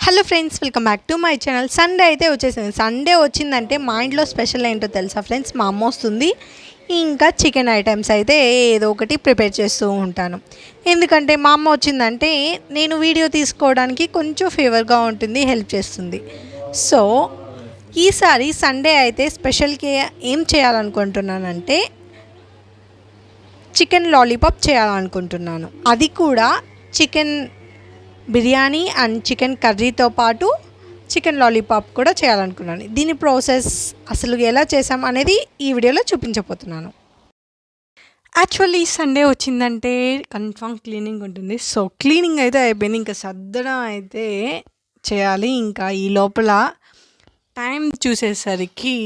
Hello friends, welcome back to my channel. Sunday అయితే వచ్చేసింది. Sunday వచ్చిందంటే మా ఇంట్లో స్పెషల్ ఏంటో తెలుసా ఫ్రెండ్స్? మా అమ్మ వస్తుంది. ఇంకా చికెన్ ఐటమ్స్ అయితే ఏదో ఒకటి ప్రిపేర్ చేస్తూ ఉంటాను. ఎందుకంటే మా అమ్మ వచ్చిందంటే నేను వీడియో తీసుకోవడానికి కొంచెం ఫేవర్గా ఉంటుంది, హెల్ప్ చేస్తుంది. సో ఈసారి సండే అయితే స్పెషల్కి ఏం చేయాలనుకుంటున్నానంటే చికెన్ లాలీపాప్ చేయాలనుకుంటున్నాను. అది కూడా చికెన్ బిర్యానీ అండ్ చికెన్ కర్రీతో పాటు చికెన్ లాలీపాప్ కూడా చేయాలనుకున్నాను. దీని ప్రాసెస్ అసలు ఎలా చేసాం అనేది ఈ వీడియోలో చూపించబోతున్నాను. యాక్చువల్లీ సండే వచ్చిందంటే కన్ఫామ్ క్లీనింగ్ ఉంటుంది. సో క్లీనింగ్ అయితే అయిపోయింది, ఇంకా సర్దడం అయితే చేయాలి. ఇంకా ఈ లోపల టైం చూసేసరికి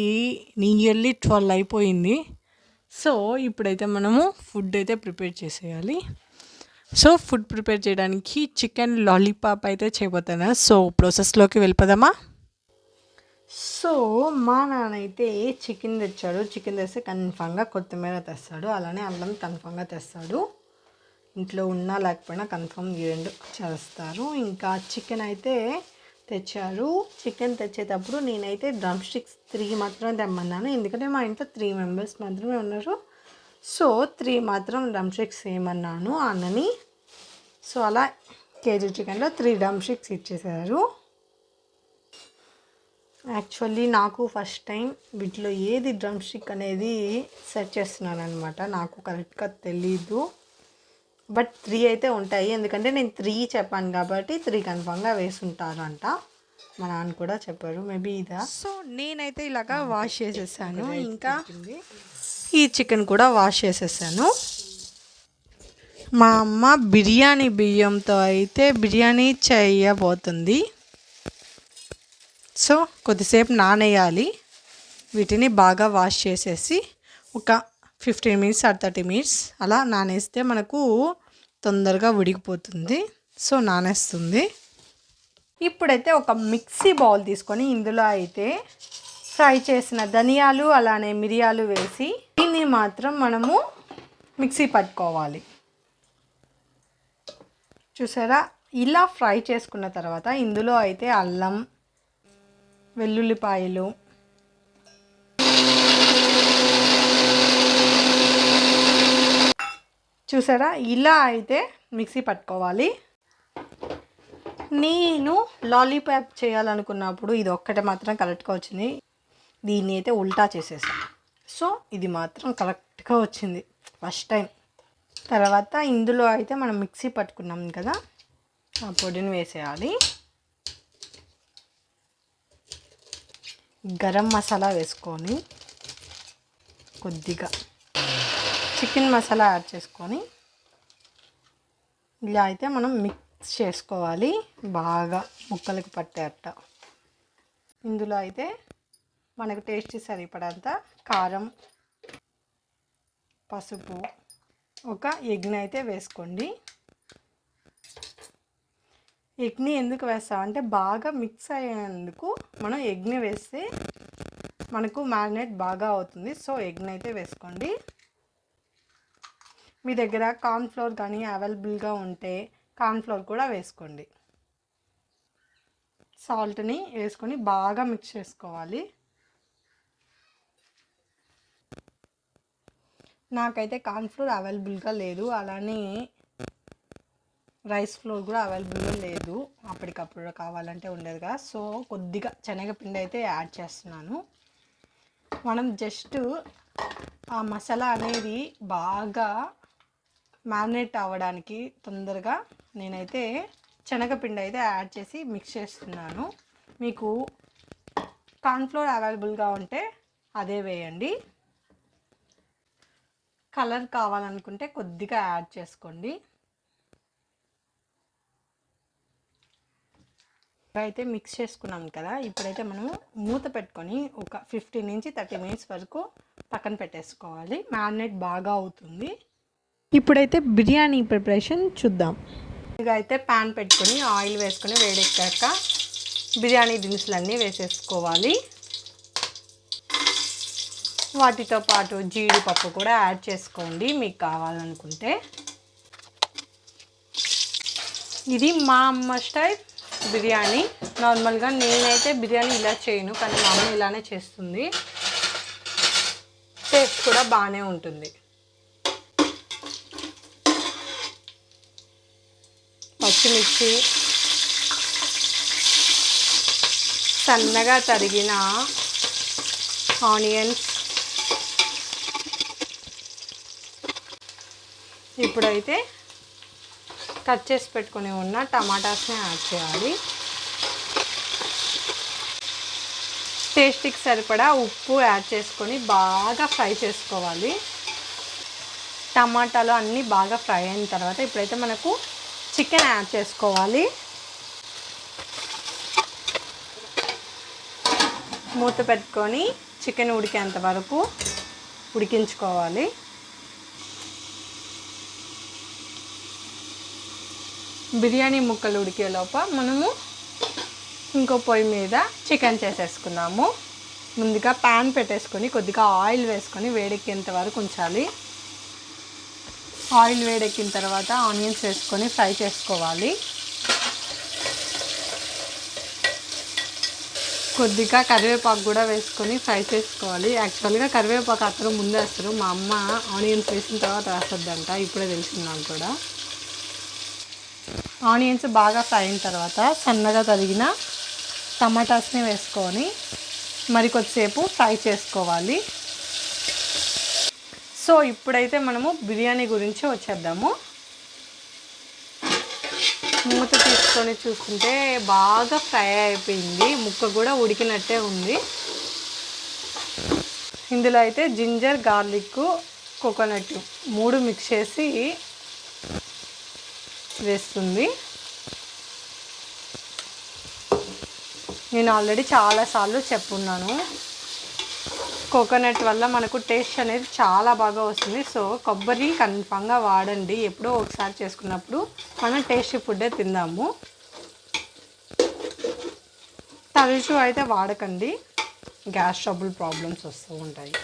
నియర్లీ 12 అయిపోయింది. సో ఇప్పుడైతే మనము ఫుడ్ అయితే ప్రిపేర్ చేసేయాలి. సో ఫుడ్ ప్రిపేర్ చేయడానికి చికెన్ లాలీపాప్ అయితే చేయబోతున్నా. సో ప్రాసెస్లోకి వెళ్ళిపోదామా? సో మా నాన్న అయితే చికెన్ తెచ్చాడు. చికెన్ తెస్తే కన్ఫామ్గా కొత్తిమీర తెస్తాడు, అలానే అల్లం కన్ఫామ్గా తెస్తాడు. ఇంట్లో ఉన్నా లేకపోయినా కన్ఫామ్ ఈ రెండు చేస్తారు. ఇంకా చికెన్ అయితే తెచ్చారు. చికెన్ తెచ్చేటప్పుడు నేనైతే డ్రమ్ స్టిక్స్ 3 మాత్రమే తెమ్మన్నాను, ఎందుకంటే మా ఇంట్లో 3 మెంబర్స్ మాత్రమే ఉన్నారు. సో 3 మాత్రం డ్రమ్ స్టిక్స్ ఏమన్నాను అన్నని. సో అలా కేజీ చికెన్లో 3 డ్రమ్ స్టిక్స్ ఇచ్చేసారు. యాక్చువల్లీ నాకు ఫస్ట్ టైం వీటిలో ఏది డ్రమ్ స్టిక్ అనేది సెట్ చేస్తున్నాను అనమాట. నాకు కరెక్ట్గా తెలీదు, బట్ 3 అయితే ఉంటాయి. ఎందుకంటే నేను 3 చెప్పాను కాబట్టి 3 కన్ఫామ్గా వేసుంటారు అంట. మా నాన్న కూడా చెప్పారు, మేబీ ఇదా. సో నేనైతే ఇలాగా వాష్ చేసేసాను. ఇంకా ఈ చికెన్ కూడా వాష్ చేసేసాను. మా అమ్మ బిర్యానీ బియ్యంతో అయితే బిర్యానీ చేయబోతుంది. సో కొద్దిసేపు నానేయాలి. వీటిని బాగా వాష్ చేసేసి ఒక 15 మినిట్స్ ఆర్ 30 మినిట్స్ అలా నానేస్తే మనకు తొందరగా ఉడికిపోతుంది. సో నానేస్తుంది. ఇప్పుడైతే ఒక మిక్సీ బౌల్ తీసుకొని ఇందులో అయితే ఫ్రై చేసిన ధనియాలు అలానే మిరియాలు వేసి దీన్ని మాత్రం మనము మిక్సీ పట్టుకోవాలి. చూసారా, ఇలా ఫ్రై చేసుకున్న తర్వాత ఇందులో అయితే అల్లం, వెల్లుల్లిపాయలు, చూసారా ఇలా అయితే మిక్సీ పట్టుకోవాలి. నేను లాలీపాప్ చేయాలనుకున్నప్పుడు ఇది ఒక్కటే మాత్రం కరెక్ట్గా వచ్చింది. దీన్ని అయితే ఉల్టా చేసేసాను. సో ఇది మాత్రం కరెక్ట్గా వచ్చింది ఫస్ట్ టైం. తర్వాత ఇందులో అయితే మనం మిక్సీ పట్టుకున్నాం కదా, ఆ పొడిని వేసేయాలి. గరం మసాలా వేసుకొని కొద్దిగా చికెన్ మసాలా యాడ్ చేసుకొని ఇలా అయితే మనం మిక్స్ చేసుకోవాలి బాగా ముక్కలకి పట్టేట. ఇందులో అయితే మనకు టేస్ట్ సరిపడంత కారం, పసుపు, ఒక ఎగ్ని అయితే వేసుకోండి. ఎగ్ని ఎందుకు వేస్తామంటే బాగా మిక్స్ అయ్యేందుకు మనం ఎగ్ని వేస్తే మనకు మ్యారినేట్ బాగా అవుతుంది. సో ఎగ్ని అయితే వేసుకోండి. మీ దగ్గర కార్న్ఫ్లోర్ కానీ అవైలబుల్గా ఉంటే కార్న్ఫ్లోర్ కూడా వేసుకోండి. సాల్ట్ని వేసుకొని బాగా మిక్స్ చేసుకోవాలి. నాకైతే కార్న్ఫ్లోర్ అవైలబుల్గా లేదు, అలానే రైస్ ఫ్లోర్ కూడా అవైలబుల్గా లేదు, అప్పటికప్పుడు కావాలంటే ఉండదుగా. సో కొద్దిగా శనగపిండి అయితే యాడ్ చేస్తున్నాను. మనం జస్ట్ ఆ మసాలా అనేది బాగా మ్యారినేట్ అవ్వడానికి తొందరగా నేనైతే శనగపిండి అయితే యాడ్ చేసి మిక్స్ చేస్తున్నాను. మీకు కార్న్ఫ్లోర్ అవైలబుల్గా ఉంటే అదే వేయండి. కలర్ కావాలనుకుంటే కొద్దిగా యాడ్ చేసుకోండి. అయితే మిక్స్ చేసుకున్నాం కదా, ఇప్పుడైతే మనము మూత పెట్టుకొని ఒక 15 నుంచి 30 మినిట్స్ వరకు పక్కన పెట్టేసుకోవాలి. మ్యారినేట్ బాగా అవుతుంది. ఇప్పుడైతే బిర్యానీ ప్రిపరేషన్ చూద్దాం. ఇక అయితే ప్యాన్ పెట్టుకొని ఆయిల్ వేసుకొని వేడెక్కాక బిర్యానీ దినుసులన్నీ వేసేసుకోవాలి. వాటితో పాటు జీడిపప్పు కూడా యాడ్ చేసుకోండి మీకు కావాలనుకుంటే. ఇది మా అమ్మ స్టైల్ బిర్యానీ. నార్మల్గా నేనైతే బిర్యానీ ఇలా చేయను, కానీ మా అమ్మ ఇలానే చేస్తుంది. టేస్ట్ కూడా బాగానే ఉంటుంది. పచ్చిమిర్చి, సన్నగా తరిగిన ఆనియన్స్, ఇప్పుడైతే కట్ చేసి పెట్టుకొని ఉన్న టమాటాస్ని యాడ్ చేయాలి. టేస్ట్కి సరిపడా ఉప్పు యాడ్ చేసుకొని బాగా ఫ్రై చేసుకోవాలి. టమాటాలు అన్నీ బాగా ఫ్రై అయిన తర్వాత ఇప్పుడైతే మనకు చికెన్ యాడ్ చేసుకోవాలి. మూత పెట్టుకొని చికెన్ ఉడికేంత వరకు ఉడికించుకోవాలి. బిర్యానీ ముక్కలు ఉడికేలోప మనము ఇంకో పొయ్యి మీద చికెన్ చేసేసుకున్నాము. ముందుగా ప్యాన్ పెట్టేసుకొని కొద్దిగా ఆయిల్ వేసుకొని వేడెక్కేంత వరకు ఉంచాలి. ఆయిల్ వేడెక్కిన తర్వాత ఆనియన్స్ వేసుకొని ఫ్రై చేసుకోవాలి. కొద్దిగా కరివేపాకు కూడా వేసుకొని ఫ్రై చేసుకోవాలి. యాక్చువల్గా కరివేపాకు అత్తరు ముందే వేస్తారు, మా అమ్మ ఆనియన్స్ వేసిన తర్వాత వేస్తుందంట, ఇప్పుడే తెలిసింది నాకు కూడా. ఆనియన్స్ బాగా ఫ్రై అయిన తర్వాత సన్నగా తరిగిన టమాటాస్ని వేసుకొని మరి కొద్దిసేపు ఫ్రై చేసుకోవాలి. సో ఇప్పుడైతే మనము బిర్యానీ గురించి వచ్చేద్దాము. మూత తీసుకొని చూస్తుంటే బాగా ఫ్రై అయిపోయింది, ముక్క కూడా ఉడికినట్టే ఉంది. ఇందులో అయితే జింజర్, గార్లిక్, కోకోనట్ 3 మిక్స్ చేసి వేస్తుంది. నేను ఆల్రెడీ చాలాసార్లు చెప్పున్నాను, కోకోనట్ వల్ల మనకు టేస్ట్ అనేది చాలా బాగా వస్తుంది. సో కొబ్బరి కన్ఫామ్గా వాడండి. ఎప్పుడో ఒకసారి చేసుకున్నప్పుడు మనం టేస్టీ ఫుడ్డే తిందాము. తరచూ అయితే వాడకండి, గ్యాస్ ట్రబుల్ ప్రాబ్లమ్స్ వస్తూ ఉంటాయి.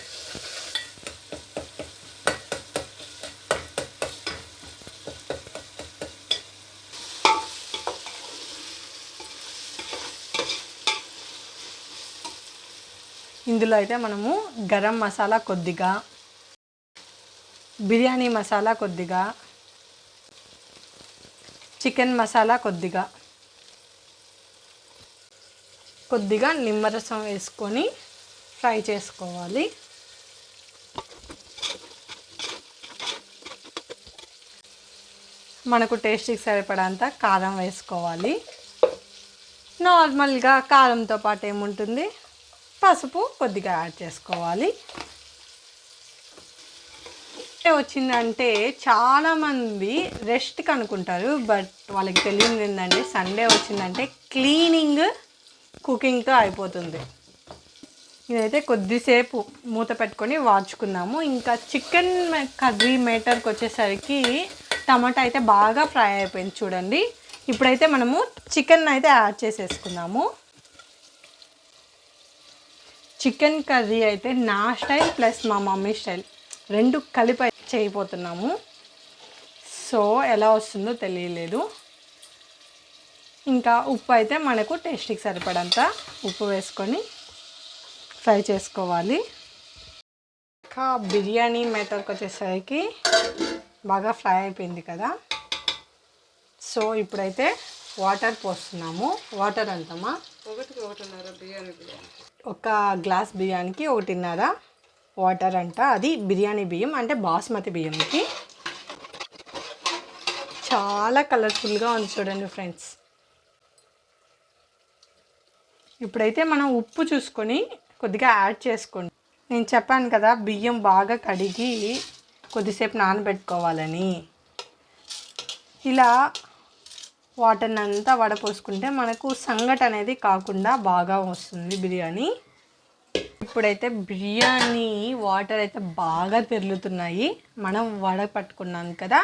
ఇందులో అయితే మనము గరం మసాలా కొద్దిగా, బిర్యానీ మసాలా కొద్దిగా, చికెన్ మసాలా కొద్దిగా నిమ్మరసం వేసుకొని ఫ్రై చేసుకోవాలి. మనకు టేస్ట్కి సరిపడంత కారం వేసుకోవాలి. నార్మల్గా కారంతో పాటు ఏముంటుంది, పసుపు కొద్దిగా యాడ్ చేసుకోవాలి. వచ్చిందంటే చాలామంది రెస్ట్కి అనుకుంటారు, బట్ వాళ్ళకి తెలియదు ఏంటంటే సండే వచ్చిందంటే క్లీనింగ్, కుకింగ్తో అయిపోతుంది. ఇదైతే కొద్దిసేపు మూత పెట్టుకొని వాడ్చుకుందాము. ఇంకా చికెన్ కర్రీ మేటర్కి వచ్చేసరికి టమాటా అయితే బాగా ఫ్రై అయిపోయింది చూడండి. ఇప్పుడైతే మనము చికెన్ అయితే యాడ్ చేసేసుకుందాము. చికెన్ కర్రీ అయితే నా స్టైల్ ప్లస్ మా మమ్మీ స్టైల్ రెండు కలిపి చేయబోతున్నాము. సో ఎలా వస్తుందో తెలియలేదు. ఇంకా ఉప్పు అయితే మనకు టేస్ట్కి సరిపడంత ఉప్పు వేసుకొని ఫ్రై చేసుకోవాలి. ఇంకా బిర్యానీ మేటర్కి వచ్చేసరికి బాగా ఫ్రై అయిపోయింది కదా. సో ఇప్పుడైతే వాటర్ పోస్తున్నాము. వాటర్ అంతమా 1.5 బిర్యానీ, ఒక గ్లాస్ బియ్యానికి 1.5 వాటర్ అంట. అది బిర్యానీ బియ్యం అంటే బాస్మతి బియ్యంకి. చాలా కలర్ఫుల్గా ఉంది చూడండి ఫ్రెండ్స్. ఇప్పుడైతే మనం ఉప్పు చూసుకొని కొద్దిగా యాడ్ చేసుకోండి. నేను చెప్పాను కదా బియ్యం బాగా కడిగి కొద్దిసేపు నానబెట్టుకోవాలని. ఇలా వాటర్ని అంతా వడపోసుకుంటే మనకు సంగటి అనేది కాకుండా బాగా వస్తుంది బిర్యానీ. ఇప్పుడైతే బిర్యానీ వాటర్ అయితే బాగా తెరులుతున్నాయి. మనం వడ పట్టుకున్నాం కదా,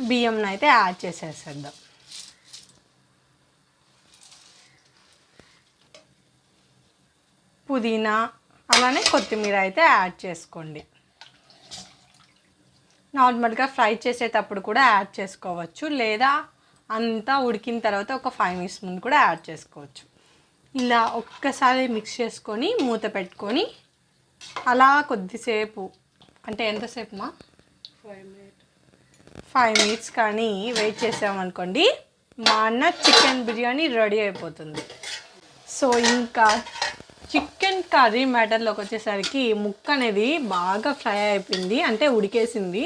బియ్యంని అయితే యాడ్ చేసేసేద్దాం. పుదీనా అలానే కొత్తిమీర అయితే యాడ్ చేసుకోండి. నార్మల్గా ఫ్రై చేసేటప్పుడు కూడా యాడ్ చేసుకోవచ్చు, లేదా అంతా ఉడికిన తర్వాత ఒక 5 మినిట్స్ ముందు కూడా యాడ్ చేసుకోవచ్చు. ఇలా ఒక్కసారి మిక్స్ చేసుకొని మూత పెట్టుకొని అలా కొద్దిసేపు, అంటే ఎంతసేపు మా 5 మినిట్స్ కానీ వెయిట్ చేసామనుకోండి, మా అన్న చికెన్ బిర్యానీ రెడీ అయిపోతుంది. సో ఇంకా చికెన్ కర్రీ మ్యాటర్లోకి వచ్చేసరికి ముక్క అనేది బాగా ఫ్రై అయిపోయింది, అంటే ఉడికేసింది.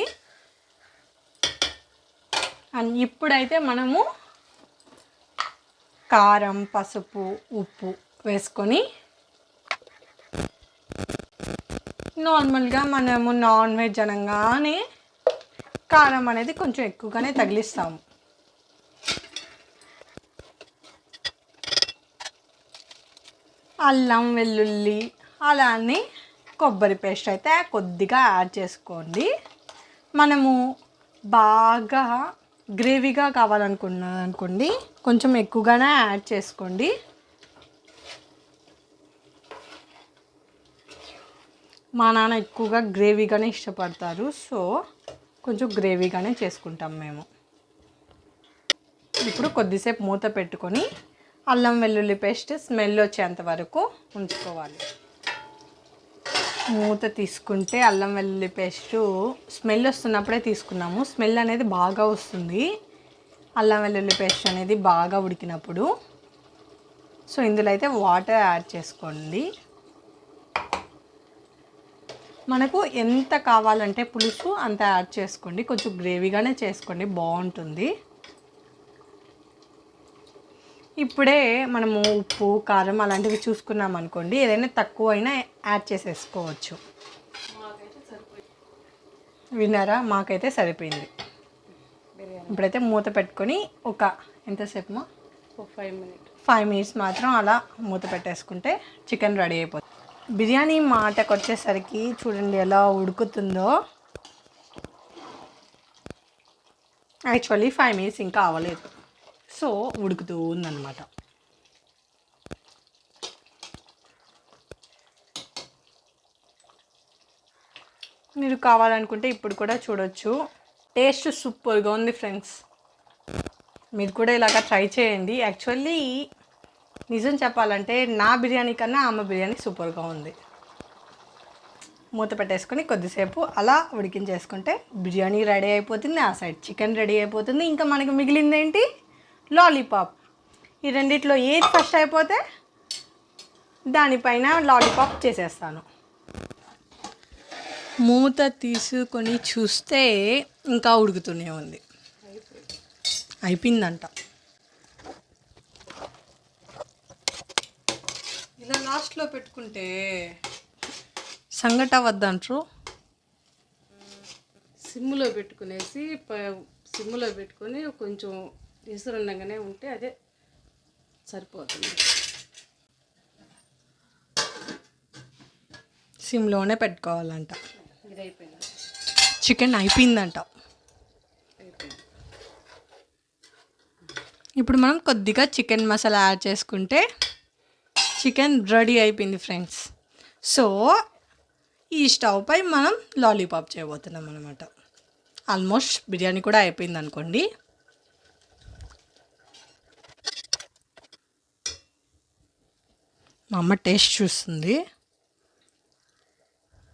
అండ్ ఇప్పుడైతే మనము కారం, పసుపు, ఉప్పు వేసుకొని నార్మల్గా మనము నాన్ వెజ్ అనగానే కారం అనేది కొంచెం ఎక్కువగానే తగిలిస్తాము. అల్లం వెల్లుల్లి అలానే కొబ్బరి పేస్ట్ అయితే కొద్దిగా యాడ్ చేసుకోండి. మనము బాగా గ్రేవీగా కావాలనుకోండి కొంచెం ఎక్కువగానే యాడ్ చేసుకోండి. మా నాన్న ఎక్కువగా గ్రేవీగానే ఇష్టపడతారు, సో కొంచెం గ్రేవీగానే చేసుకుంటాం మేము. ఇప్పుడు కొద్దిసేపు మూత పెట్టుకొని అల్లం వెల్లుల్లి పేస్ట్ స్మెల్ వచ్చేంత వరకు ఉంచుకోవాలి. మూత తీసుకుంటే అల్లం వెల్లుల్లి పేస్ట్ స్మెల్ వస్తున్నప్పుడే తీసుకున్నాము. స్మెల్ అనేది బాగా వస్తుంది అల్లం వెల్లుల్లి పేస్ట్ అనేది బాగా ఉడికినప్పుడు. సో ఇందులో అయితే వాటర్ యాడ్ చేసుకోండి. మనకు ఎంత కావాలంటే పులుసు అంత యాడ్ చేసుకోండి. కొంచెం గ్రేవీగానే చేసుకోండి, బాగుంటుంది. ఇప్పుడే మనము ఉప్పు, కారం అలాంటివి చూసుకున్నాం అనుకోండి, ఏదైనా తక్కువ అయినా యాడ్ చేసేసుకోవచ్చు. విన్నారా, మాకైతే సరిపోయింది. ఇప్పుడైతే మూత పెట్టుకొని ఒక ఎంతసేపు 5 మినిట్స్ మాత్రం అలా మూత పెట్టేసుకుంటే చికెన్ రెడీ అయిపోతుంది. బిర్యానీ మాటకు వచ్చేసరికి చూడండి ఎలా ఉడుకుతుందో. యాక్చువల్లీ 5 మినిట్స్ ఇంకా అవ్వలేదు, సో ఉడుకుతూ ఉందన్నమాట. మీరు కావాలనుకుంటే ఇప్పుడు కూడా చూడొచ్చు. టేస్ట్ సూపర్గా ఉంది ఫ్రెండ్స్. మీరు కూడా ఇలాగ ట్రై చేయండి. యాక్చువల్లీ నిజం చెప్పాలంటే నా బిర్యానీ కన్నా ఆమె బిర్యానీ సూపర్గా ఉంది. మూత పెట్టేసుకొని కొద్దిసేపు అలా ఉడికించేసుకుంటే బిర్యానీ రెడీ అయిపోతుంది, ఆ సైడ్ చికెన్ రెడీ అయిపోతుంది. ఇంకా మనకి మిగిలింది ఏంటి, లాలీపాప్. ఈ రెండిట్లో ఏది ఫస్ట్ అయిపోతే దానిపైన లాలీపాప్ చేసేస్తాను. మూత తీసుకొని చూస్తే ఇంకా ఉడుకుతూనే ఉంది. అయిపోయిందంట. ఇలా లాస్ట్లో పెట్టుకుంటే సంగట వద్దంటారు. సిమ్లో పెట్టుకునేసి సిమ్లో పెట్టుకొని కొంచెం ఎసురుండగానే ఉంటే అదే సరిపోతుంది. సిమ్లోనే పెట్టుకోవాలంట. ఇది అయిపోయింది, చికెన్ అయిపోయిందంట. ఇప్పుడు మనం కొద్దిగా చికెన్ మసాలా యాడ్ చేసుకుంటే చికెన్ రెడీ అయిపోయింది ఫ్రెండ్స్. సో ఈ స్టవ్ పై మనం లాలీపాప్ చేయబోతున్నాం అనమాట. ఆల్మోస్ట్ బిర్యానీ కూడా అయిపోయింది అనుకోండి. మా అమ్మ టేస్ట్ చూస్తుంది,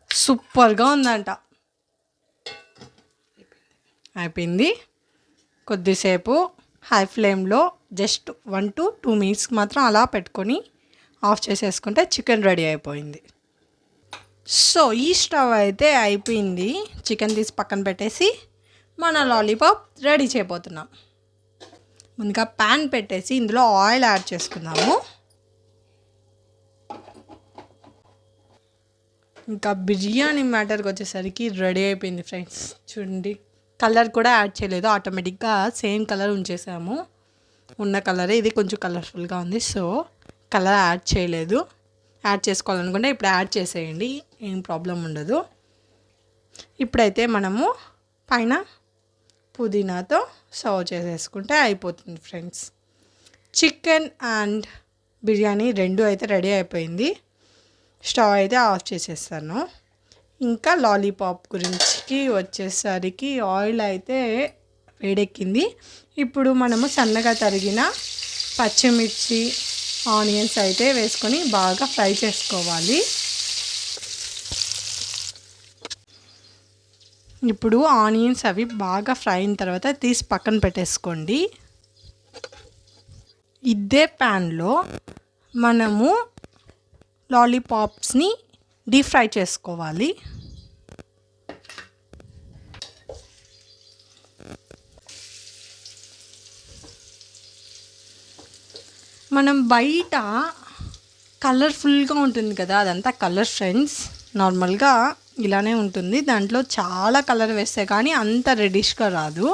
సూపర్గా ఉందంట. అయిపోయింది. కొద్దిసేపు హై ఫ్లేమ్లో జస్ట్ 1 to 2 మినిట్స్ మాత్రం అలా పెట్టుకొని ఆఫ్ చేసేసుకుంటే చికెన్ రెడీ అయిపోయింది. సో ఈ స్టవ్ అయితే అయిపోయింది. చికెన్ తీసి పక్కన పెట్టేసి మన లాలీపాప్ రెడీ చేయబోతున్నాం. ముందుగా ప్యాన్ పెట్టేసి ఇందులో ఆయిల్ యాడ్ చేసుకుందాము. ఇంకా బిర్యానీ మ్యాటర్కి వచ్చేసరికి రెడీ అయిపోయింది ఫ్రెండ్స్. చూడండి, కలర్ కూడా యాడ్ చేయలేదు, ఆటోమేటిక్గా సేమ్ కలర్ ఉంచేసాము. ఉన్న కలరే, ఇది కొంచెం కలర్ఫుల్గా ఉంది, సో కలర్ యాడ్ చేయలేదు. యాడ్ చేసుకోవాలనుకుంటే ఇప్పుడు యాడ్ చేసేయండి, ఏం ప్రాబ్లం ఉండదు. ఇప్పుడైతే మనము పైన పుదీనాతో సర్వ్ చేసేసుకుంటే అయిపోతుంది ఫ్రెండ్స్. చికెన్ అండ్ బిర్యానీ రెండు అయితే రెడీ అయిపోయింది. స్టవ్ అయితే ఆఫ్ చేసేస్తాను. ఇంకా లాలీపాప్ గురించి వచ్చేసరికి ఆయిల్ అయితే వేడెక్కింది. ఇప్పుడు మనము సన్నగా తరిగిన పచ్చిమిర్చి, ఆనియన్స్ అయితే వేసుకొని బాగా ఫ్రై చేసుకోవాలి. ఇప్పుడు ఆనియన్స్ అవి బాగా ఫ్రై అయిన తర్వాత తీసి పక్కన పెట్టేసుకోండి. ఇదే ప్యాన్లో మనము లాలీపాప్స్ని డీప్ ఫ్రై చేసుకోవాలి. మనం బయట కలర్ఫుల్గా ఉంటుంది కదా, అదంతా కలర్ ఫ్రెండ్స్. నార్మల్గా ఇలానే ఉంటుంది, దాంట్లో చాలా కలర్ వేస్తే కానీ అంత రెడిష్గా రాదు.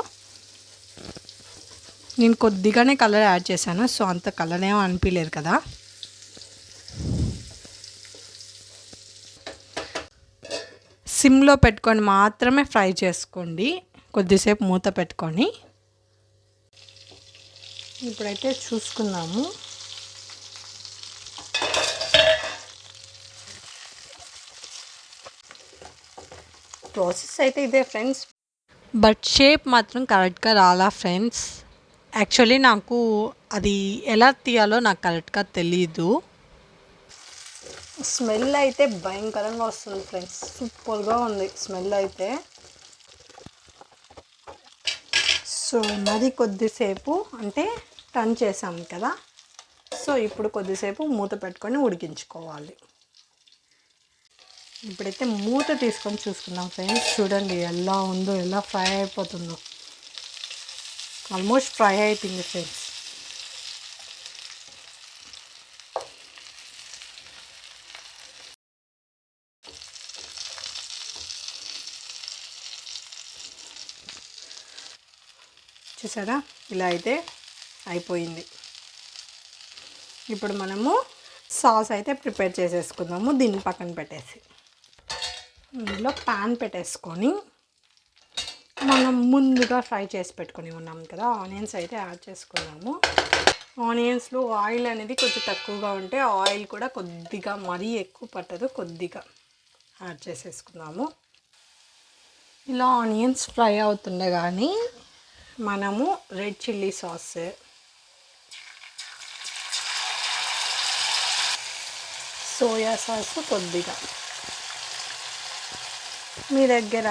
నేను కొద్దిగానే కలర్ యాడ్ చేశాను, సో అంత కలర్ ఏమో అనిపించలేదు కదా. సిమ్లో పెట్టుకొని మాత్రమే ఫ్రై చేసుకోండి, కొద్దిసేపు మూత పెట్టుకొని. ఇప్పుడైతే చూసుకుందాము. ప్రాసెస్ అయితే ఇదే ఫ్రెండ్స్, బట్ షేప్ మాత్రం కరెక్ట్గా రాలా ఫ్రెండ్స్. యాక్చువల్లీ నాకు అది ఎలా తీయాలో నాకు కరెక్ట్గా తెలీదు. స్మెల్ అయితే భయంకరంగా వస్తుంది ఫ్రెండ్స్, సూపర్గా ఉంది స్మెల్ అయితే. సో మరి కొద్దిసేపు అంటే టర్న్ చేసాం కదా, సో ఇప్పుడు కొద్దిసేపు మూత పెట్టుకొని ఉడికించుకోవాలి. ఇప్పుడైతే మూత తీసుకొని చూసుకుందాం ఫ్రెండ్స్. చూడండి ఎలా ఉందో, ఎలా ఫ్రై అయిపోతుందో. ఆల్మోస్ట్ ఫ్రై అయిపోయింది ఫ్రెండ్స్. చూసారా, ఇలా అయితే అయిపోయింది. ఇప్పుడు మనము సాస్ అయితే ప్రిపేర్ చేసేసుకుందాము. దీన్ని పక్కన పెట్టేసి ఇందులో ప్యాన్ పెట్టేసుకొని మనం ముందుగా ఫ్రై చేసి పెట్టుకొని ఉన్నాం కదా ఆనియన్స్ అయితే యాడ్ చేసుకున్నాము. ఆనియన్స్లో ఆయిల్ అనేది కొంచెం తక్కువగా ఉంటే ఆయిల్ కూడా కొద్దిగా మరీ ఎక్కువ పట్టదు, కొద్దిగా యాడ్ చేసేసుకున్నాము. ఇలా ఆనియన్స్ ఫ్రై అవుతుండగానే మనము red chilli sauce, soya sauce కొద్దిగా, మీ దగ్గర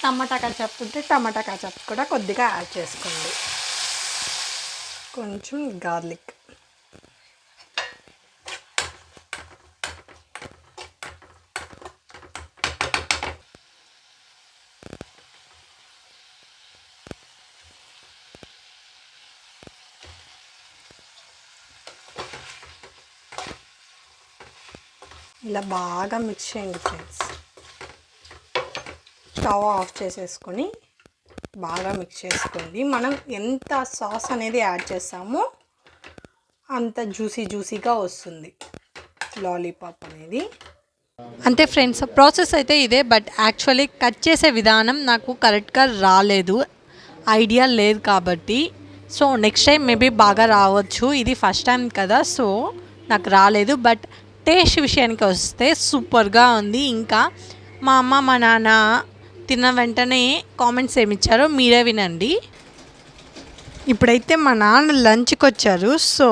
టమాటా కచప్ ఉంటే టమాటా కచప్ కూడా కొద్దిగా యాడ్ చేసుకోండి. కొంచెం గార్లిక్, ఇలా బాగా మిక్స్ చేయండి ఫ్రెండ్స్. స్టవ్ ఆఫ్ చేసేసుకొని బాగా మిక్స్ చేసుకోండి. మనం ఎంత సాస్ అనేది యాడ్ చేస్తామో అంత జ్యూసీగా వస్తుంది లాలీపాప్ అనేది. అంతే ఫ్రెండ్స్, ప్రాసెస్ అయితే ఇదే. బట్ యాక్చువల్లీ కట్ చేసే విధానం నాకు కరెక్ట్గా రాలేదు, ఐడియా లేదు కాబట్టి. సో నెక్స్ట్ టైం మేబీ బాగా రావచ్చు. ఇది ఫస్ట్ టైం కదా, సో నాకు రాలేదు. బట్ టేస్ట్ విషయానికి వస్తే సూపర్గా ఉంది. ఇంకా మా అమ్మ మా నాన్న తిన్న వెంటనే కామెంట్స్ ఏమిచ్చారో మీరే వినండి. ఇప్పుడైతే మా నాన్న లంచ్కి వచ్చారు, సో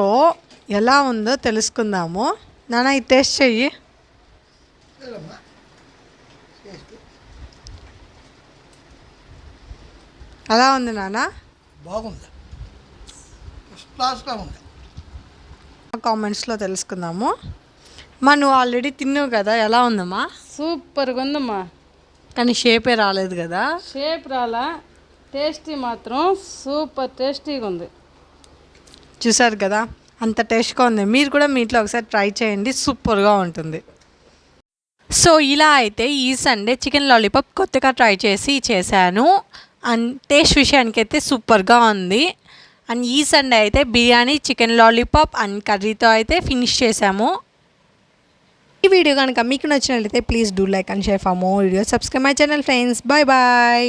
ఎలా ఉందో తెలుసుకుందాము. నాన్న ఇది టేస్ట్ చెయ్యి. ఎలా ఉంది నాన్న? బాగుంది, ఫస్ట్ క్లాస్గా ఉంది. కామెంట్స్లో తెలుసుకుందాము. మా నువ్వు ఆల్రెడీ తిన్నావు కదా, ఎలా ఉందమ్మా? సూపర్గా ఉందమ్మా, కానీ షేపే రాలేదు కదా. షేప్ రాలా, టేస్టీ మాత్రం సూపర్ టేస్టీగా ఉంది. చూసారు కదా, అంత టేస్ట్గా ఉంది. మీరు కూడా మీ ఇంట్లో ఒకసారి ట్రై చేయండి, సూపర్గా ఉంటుంది. సో ఇలా అయితే ఈ సండే చికెన్ లాలీపాప్ కొత్తగా ట్రై చేశాను. అండ్ టేస్ట్ విషయానికి అయితే సూపర్గా ఉంది. అండ్ ఈ సండే అయితే బిర్యానీ, చికెన్ లాలీపాప్ అండ్ కర్రీతో అయితే ఫినిష్ చేసాము. ఈ వీడియో కనుక మీకు నచ్చినట్లయితే please do like and share for more videos. Subscribe my channel friends. Bye bye.